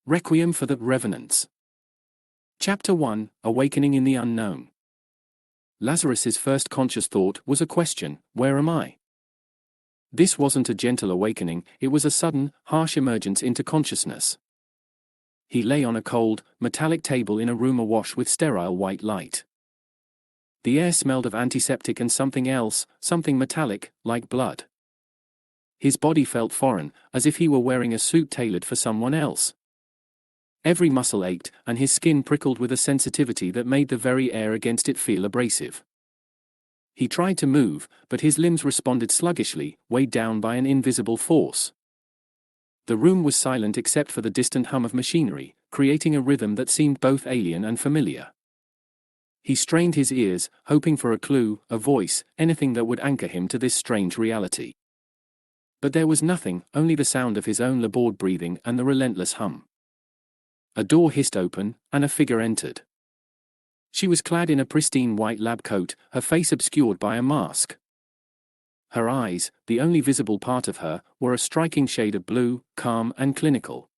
Requiem for the Revenants. Chapter 1, Awakening in the Unknown. Lazarus's first conscious thought was a question: where am I? This wasn't a gentle awakening, it was a sudden, harsh emergence into consciousness. He lay on a cold, metallic table in a room awash with sterile white light. The air smelled of antiseptic and something else, something metallic, like blood. His body felt foreign, as if he were wearing a suit tailored for someone else. Every muscle ached, and his skin prickled with a sensitivity that made the very air against it feel abrasive. He tried to move, but his limbs responded sluggishly, weighed down by an invisible force. The room was silent except for the distant hum of machinery, creating a rhythm that seemed both alien and familiar. He strained his ears, hoping for a clue, a voice, anything that would anchor him to this strange reality. But there was nothing, only the sound of his own labored breathing and the relentless hum. A door hissed open, and a figure entered. She was clad in a pristine white lab coat, her face obscured by a mask. Her eyes, the only visible part of her, were a striking shade of blue, calm and clinical.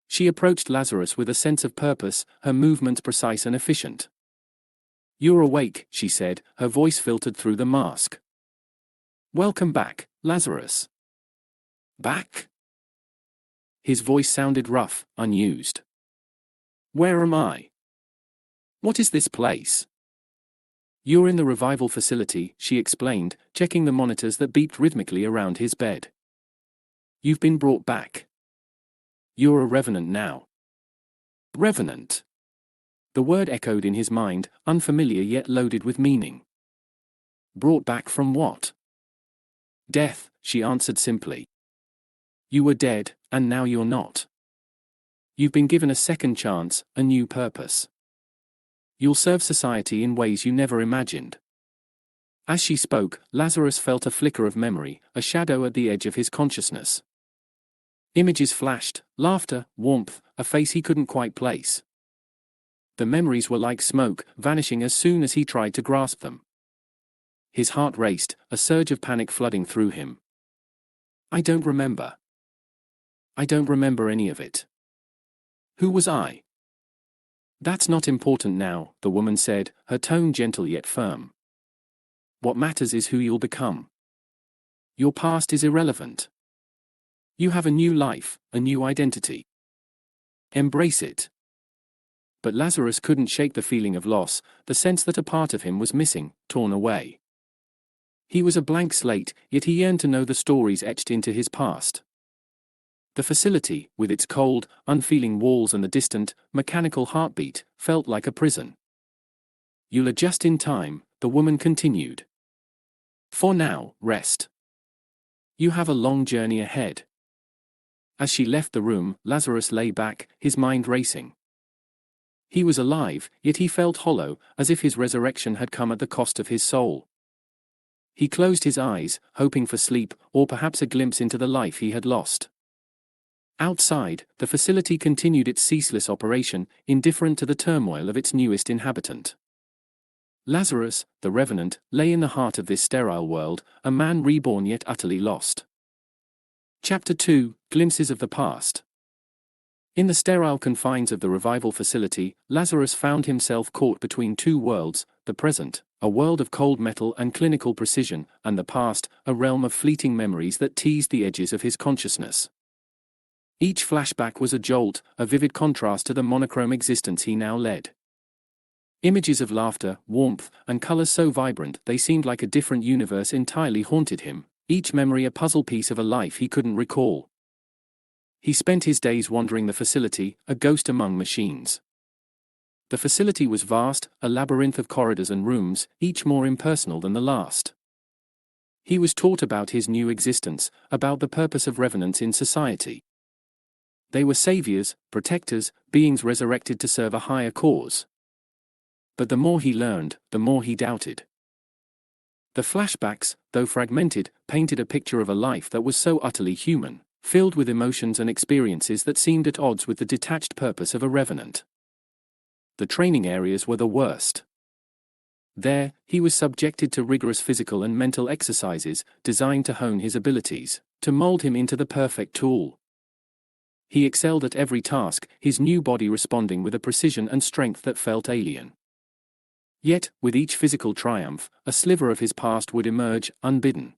She approached Lazarus with a sense of purpose, her movements precise and efficient. "You're awake," she said, her voice filtered through the mask. "Welcome back, Lazarus." "Back?" His voice sounded rough, unused. "Where am I? What is this place?" "You're in the revival facility," she explained, checking the monitors that beeped rhythmically around his bed. "You've been brought back. You're a revenant now." Revenant. The word echoed in his mind, unfamiliar yet loaded with meaning. "Brought back from what?" "Death," she answered simply. "You were dead, and now you're not. You've been given a second chance, a new purpose. You'll serve society in ways you never imagined." As she spoke, Lazarus felt a flicker of memory, a shadow at the edge of his consciousness. Images flashed, laughter, warmth, a face he couldn't quite place. The memories were like smoke, vanishing as soon as he tried to grasp them. His heart raced, a surge of panic flooding through him. "I don't remember. I don't remember any of it. Who was I?" "That's not important now," the woman said, her tone gentle yet firm. "What matters is who you'll become. Your past is irrelevant. You have a new life, a new identity. Embrace it." But Lazarus couldn't shake the feeling of loss, the sense that a part of him was missing, torn away. He was a blank slate, yet he yearned to know the stories etched into his past. The facility, with its cold, unfeeling walls and the distant, mechanical heartbeat, felt like a prison. "You'll adjust in time," the woman continued. "For now, rest. You have a long journey ahead." As she left the room, Lazarus lay back, his mind racing. He was alive, yet he felt hollow, as if his resurrection had come at the cost of his soul. He closed his eyes, hoping for sleep, or perhaps a glimpse into the life he had lost. Outside, the facility continued its ceaseless operation, indifferent to the turmoil of its newest inhabitant. Lazarus, the Revenant, lay in the heart of this sterile world, a man reborn yet utterly lost. Chapter 2, Glimpses of the Past. In the sterile confines of the revival facility, Lazarus found himself caught between two worlds: the present, a world of cold metal and clinical precision, and the past, a realm of fleeting memories that teased the edges of his consciousness. Each flashback was a jolt, a vivid contrast to the monochrome existence he now led. Images of laughter, warmth, and colors so vibrant they seemed like a different universe entirely haunted him, each memory a puzzle piece of a life he couldn't recall. He spent his days wandering the facility, a ghost among machines. The facility was vast, a labyrinth of corridors and rooms, each more impersonal than the last. He was taught about his new existence, about the purpose of revenants in society. They were saviors, protectors, beings resurrected to serve a higher cause. But the more he learned, the more he doubted. The flashbacks, though fragmented, painted a picture of a life that was so utterly human, filled with emotions and experiences that seemed at odds with the detached purpose of a revenant. The training areas were the worst. There, he was subjected to rigorous physical and mental exercises, designed to hone his abilities, to mold him into the perfect tool. He excelled at every task, his new body responding with a precision and strength that felt alien. Yet, with each physical triumph, a sliver of his past would emerge, unbidden.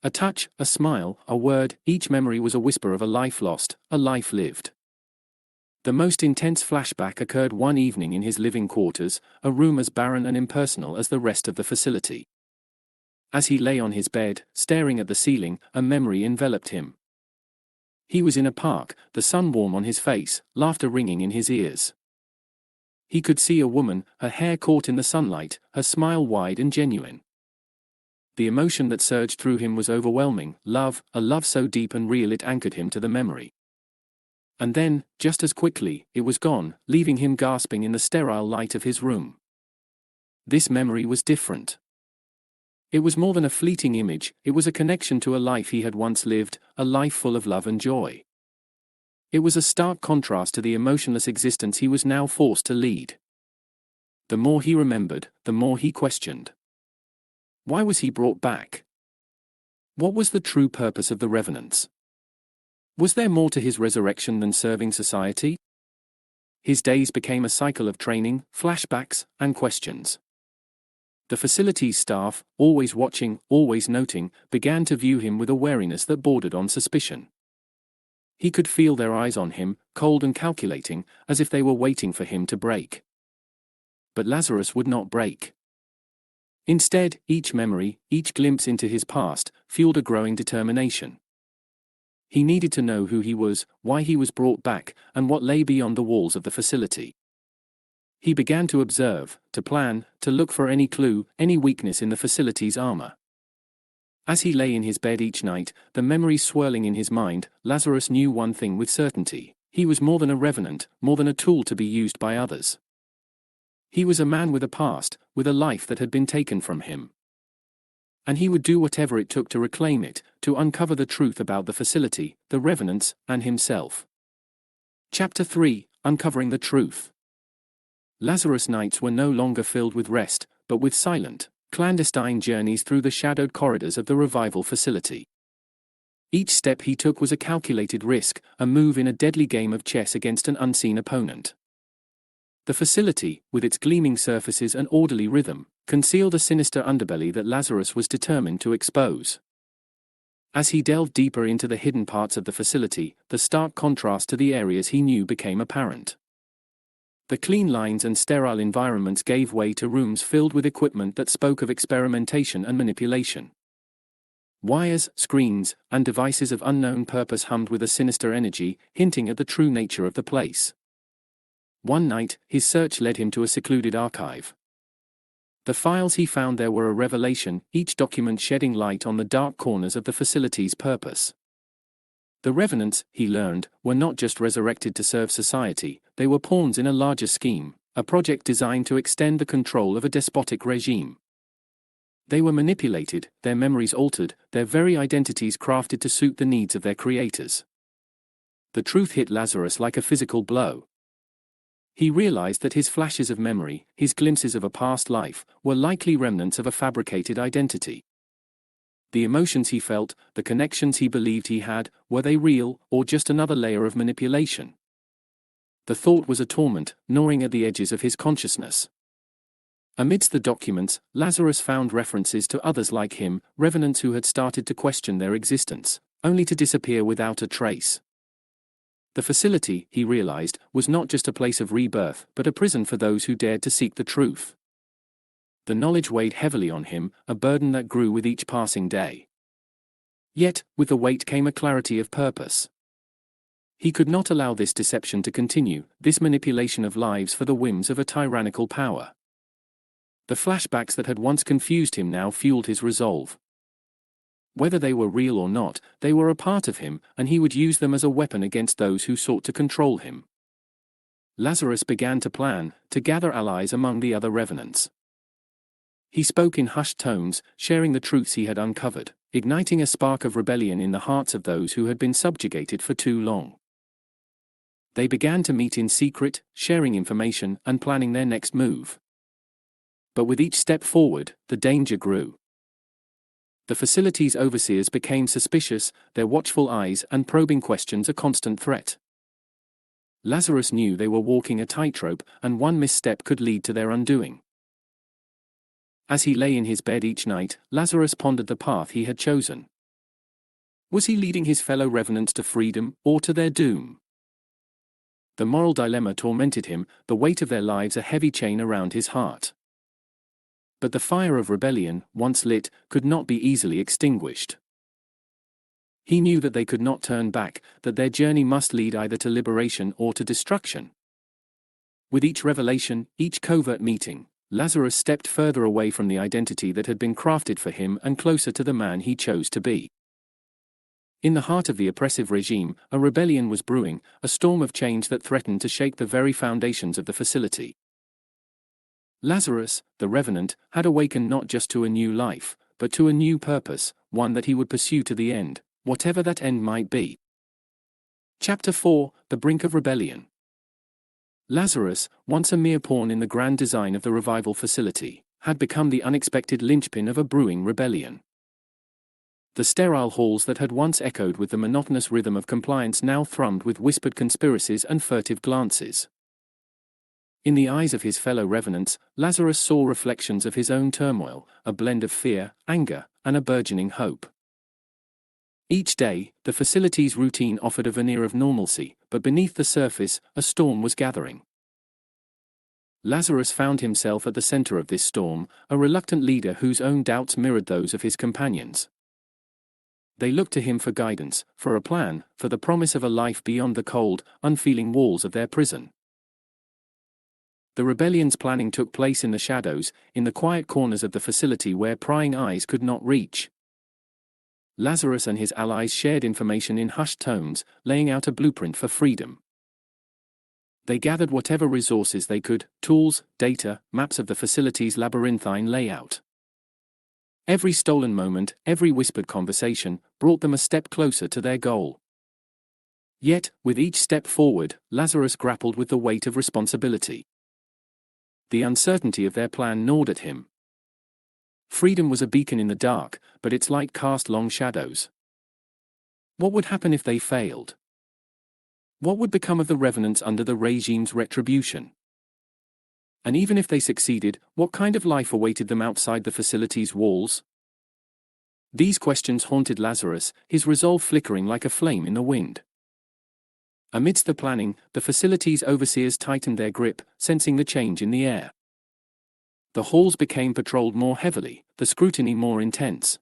A touch, a smile, a word, each memory was a whisper of a life lost, a life lived. The most intense flashback occurred one evening in his living quarters, a room as barren and impersonal as the rest of the facility. As he lay on his bed, staring at the ceiling, a memory enveloped him. He was in a park, the sun warm on his face, laughter ringing in his ears. He could see a woman, her hair caught in the sunlight, her smile wide and genuine. The emotion that surged through him was overwhelming, love, a love so deep and real it anchored him to the memory. And then, just as quickly, it was gone, leaving him gasping in the sterile light of his room. This memory was different. It was more than a fleeting image, it was a connection to a life he had once lived, a life full of love and joy. It was a stark contrast to the emotionless existence he was now forced to lead. The more he remembered, the more he questioned. Why was he brought back? What was the true purpose of the Revenants? Was there more to his resurrection than serving society? His days became a cycle of training, flashbacks, and questions. The facility's staff, always watching, always noting, began to view him with a wariness that bordered on suspicion. He could feel their eyes on him, cold and calculating, as if they were waiting for him to break. But Lazarus would not break. Instead, each memory, each glimpse into his past, fueled a growing determination. He needed to know who he was, why he was brought back, and what lay beyond the walls of the facility. He began to observe, to plan, to look for any clue, any weakness in the facility's armor. As he lay in his bed each night, the memories swirling in his mind, Lazarus knew one thing with certainty: he was more than a revenant, more than a tool to be used by others. He was a man with a past, with a life that had been taken from him. And he would do whatever it took to reclaim it, to uncover the truth about the facility, the Revenants, and himself. Chapter 3: Uncovering the Truth. Lazarus' nights were no longer filled with rest, but with silent, clandestine journeys through the shadowed corridors of the revival facility. Each step he took was a calculated risk, a move in a deadly game of chess against an unseen opponent. The facility, with its gleaming surfaces and orderly rhythm, concealed a sinister underbelly that Lazarus was determined to expose. As he delved deeper into the hidden parts of the facility, the stark contrast to the areas he knew became apparent. The clean lines and sterile environments gave way to rooms filled with equipment that spoke of experimentation and manipulation. Wires, screens, and devices of unknown purpose hummed with a sinister energy, hinting at the true nature of the place. One night, his search led him to a secluded archive. The files he found there were a revelation, each document shedding light on the dark corners of the facility's purpose. The Revenants, he learned, were not just resurrected to serve society, they were pawns in a larger scheme, a project designed to extend the control of a despotic regime. They were manipulated, their memories altered, their very identities crafted to suit the needs of their creators. The truth hit Lazarus like a physical blow. He realized that his flashes of memory, his glimpses of a past life, were likely remnants of a fabricated identity. The emotions he felt, the connections he believed he had, were they real, or just another layer of manipulation? The thought was a torment, gnawing at the edges of his consciousness. Amidst the documents, Lazarus found references to others like him, revenants who had started to question their existence, only to disappear without a trace. The facility, he realized, was not just a place of rebirth, but a prison for those who dared to seek the truth. The knowledge weighed heavily on him, a burden that grew with each passing day. Yet, with the weight came a clarity of purpose. He could not allow this deception to continue, this manipulation of lives for the whims of a tyrannical power. The flashbacks that had once confused him now fueled his resolve. Whether they were real or not, they were a part of him, and he would use them as a weapon against those who sought to control him. Lazarus began to plan, to gather allies among the other Revenants. He spoke in hushed tones, sharing the truths he had uncovered, igniting a spark of rebellion in the hearts of those who had been subjugated for too long. They began to meet in secret, sharing information and planning their next move. But with each step forward, the danger grew. The facility's overseers became suspicious, their watchful eyes and probing questions a constant threat. Lazarus knew they were walking a tightrope, and one misstep could lead to their undoing. As he lay in his bed each night, Lazarus pondered the path he had chosen. Was he leading his fellow revenants to freedom, or to their doom? The moral dilemma tormented him, the weight of their lives a heavy chain around his heart. But the fire of rebellion, once lit, could not be easily extinguished. He knew that they could not turn back, that their journey must lead either to liberation or to destruction. With each revelation, each covert meeting, Lazarus stepped further away from the identity that had been crafted for him and closer to the man he chose to be. In the heart of the oppressive regime, a rebellion was brewing, a storm of change that threatened to shake the very foundations of the facility. Lazarus, the Revenant, had awakened not just to a new life, but to a new purpose, one that he would pursue to the end, whatever that end might be. Chapter 4: The Brink of Rebellion. Lazarus, once a mere pawn in the grand design of the revival facility, had become the unexpected linchpin of a brewing rebellion. The sterile halls that had once echoed with the monotonous rhythm of compliance now thrummed with whispered conspiracies and furtive glances. In the eyes of his fellow revenants, Lazarus saw reflections of his own turmoil, a blend of fear, anger, and a burgeoning hope. Each day, the facility's routine offered a veneer of normalcy, but beneath the surface, a storm was gathering. Lazarus found himself at the center of this storm, a reluctant leader whose own doubts mirrored those of his companions. They looked to him for guidance, for a plan, for the promise of a life beyond the cold, unfeeling walls of their prison. The rebellion's planning took place in the shadows, in the quiet corners of the facility where prying eyes could not reach. Lazarus and his allies shared information in hushed tones, laying out a blueprint for freedom. They gathered whatever resources they could, tools, data, maps of the facility's labyrinthine layout. Every stolen moment, every whispered conversation, brought them a step closer to their goal. Yet, with each step forward, Lazarus grappled with the weight of responsibility. The uncertainty of their plan gnawed at him. Freedom was a beacon in the dark, but its light cast long shadows. What would happen if they failed? What would become of the revenants under the regime's retribution? And even if they succeeded, what kind of life awaited them outside the facility's walls? These questions haunted Lazarus, his resolve flickering like a flame in the wind. Amidst the planning, the facility's overseers tightened their grip, sensing the change in the air. The halls became patrolled more heavily, the scrutiny more intense.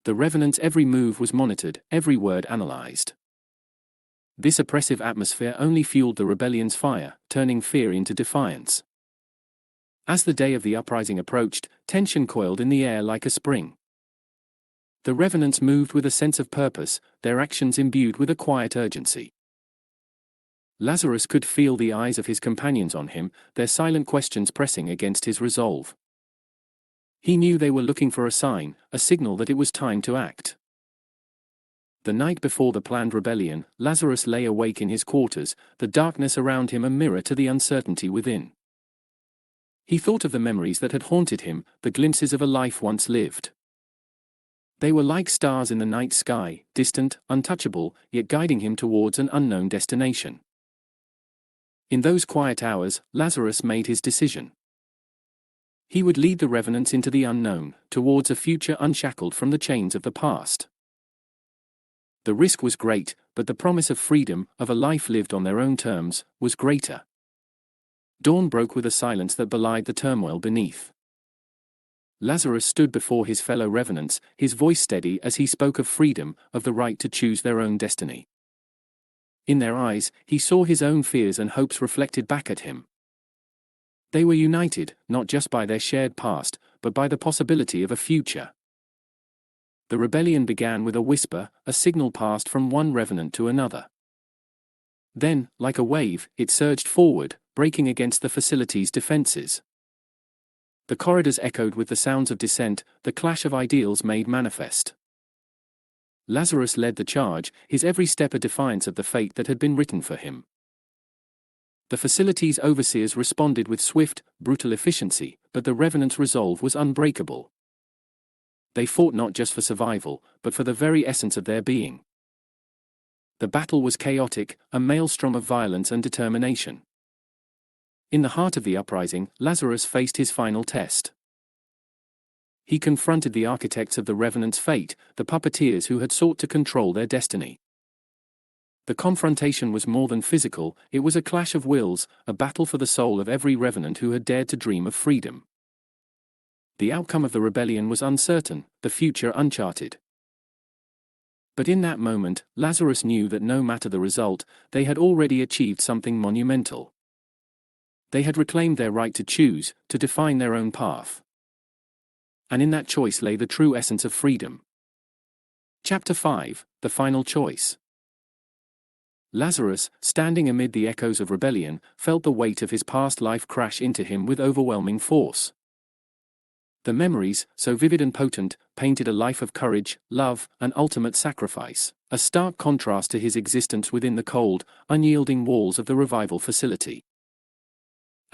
The Revenant's every move was monitored, every word analyzed. This oppressive atmosphere only fueled the rebellion's fire, turning fear into defiance. As the day of the uprising approached, tension coiled in the air like a spring. The Revenants moved with a sense of purpose, their actions imbued with a quiet urgency. Lazarus could feel the eyes of his companions on him, their silent questions pressing against his resolve. He knew they were looking for a sign, a signal that it was time to act. The night before the planned rebellion, Lazarus lay awake in his quarters, the darkness around him a mirror to the uncertainty within. He thought of the memories that had haunted him, the glimpses of a life once lived. They were like stars in the night sky, distant, untouchable, yet guiding him towards an unknown destination. In those quiet hours, Lazarus made his decision. He would lead the Revenants into the unknown, towards a future unshackled from the chains of the past. The risk was great, but the promise of freedom, of a life lived on their own terms, was greater. Dawn broke with a silence that belied the turmoil beneath. Lazarus stood before his fellow Revenants, his voice steady as he spoke of freedom, of the right to choose their own destiny. In their eyes, he saw his own fears and hopes reflected back at him. They were united, not just by their shared past, but by the possibility of a future. The rebellion began with a whisper, a signal passed from one revenant to another. Then, like a wave, it surged forward, breaking against the facility's defenses. The corridors echoed with the sounds of dissent, the clash of ideals made manifest. Lazarus led the charge, his every step a defiance of the fate that had been written for him. The facility's overseers responded with swift, brutal efficiency, but the Revenant's resolve was unbreakable. They fought not just for survival, but for the very essence of their being. The battle was chaotic, a maelstrom of violence and determination. In the heart of the uprising, Lazarus faced his final test. He confronted the architects of the Revenant's fate, the puppeteers who had sought to control their destiny. The confrontation was more than physical, it was a clash of wills, a battle for the soul of every Revenant who had dared to dream of freedom. The outcome of the rebellion was uncertain, the future uncharted. But in that moment, Lazarus knew that no matter the result, they had already achieved something monumental. They had reclaimed their right to choose, to define their own path. And in that choice lay the true essence of freedom. Chapter 5, The Final Choice. Lazarus, standing amid the echoes of rebellion, felt the weight of his past life crash into him with overwhelming force. The memories, so vivid and potent, painted a life of courage, love, and ultimate sacrifice, a stark contrast to his existence within the cold, unyielding walls of the revival facility.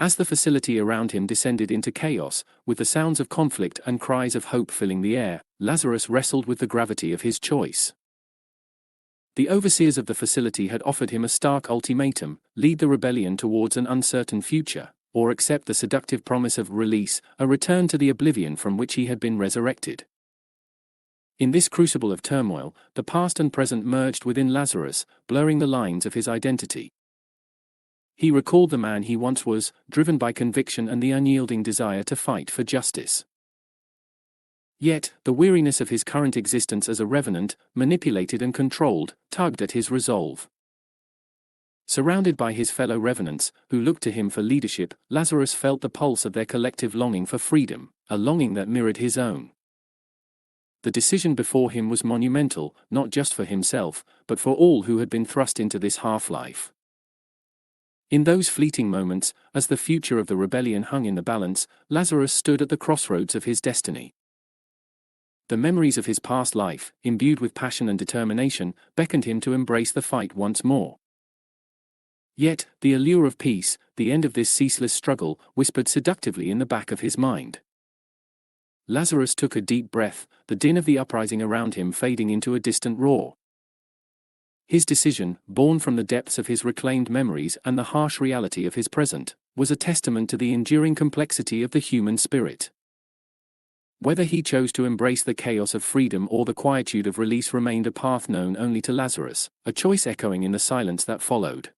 As the facility around him descended into chaos, with the sounds of conflict and cries of hope filling the air, Lazarus wrestled with the gravity of his choice. The overseers of the facility had offered him a stark ultimatum: lead the rebellion towards an uncertain future, or accept the seductive promise of release, a return to the oblivion from which he had been resurrected. In this crucible of turmoil, the past and present merged within Lazarus, blurring the lines of his identity. He recalled the man he once was, driven by conviction and the unyielding desire to fight for justice. Yet, the weariness of his current existence as a revenant, manipulated and controlled, tugged at his resolve. Surrounded by his fellow revenants, who looked to him for leadership, Lazarus felt the pulse of their collective longing for freedom, a longing that mirrored his own. The decision before him was monumental, not just for himself, but for all who had been thrust into this half-life. In those fleeting moments, as the future of the rebellion hung in the balance, Lazarus stood at the crossroads of his destiny. The memories of his past life, imbued with passion and determination, beckoned him to embrace the fight once more. Yet, the allure of peace, the end of this ceaseless struggle, whispered seductively in the back of his mind. Lazarus took a deep breath, the din of the uprising around him fading into a distant roar. His decision, born from the depths of his reclaimed memories and the harsh reality of his present, was a testament to the enduring complexity of the human spirit. Whether he chose to embrace the chaos of freedom or the quietude of release remained a path known only to Lazarus, a choice echoing in the silence that followed.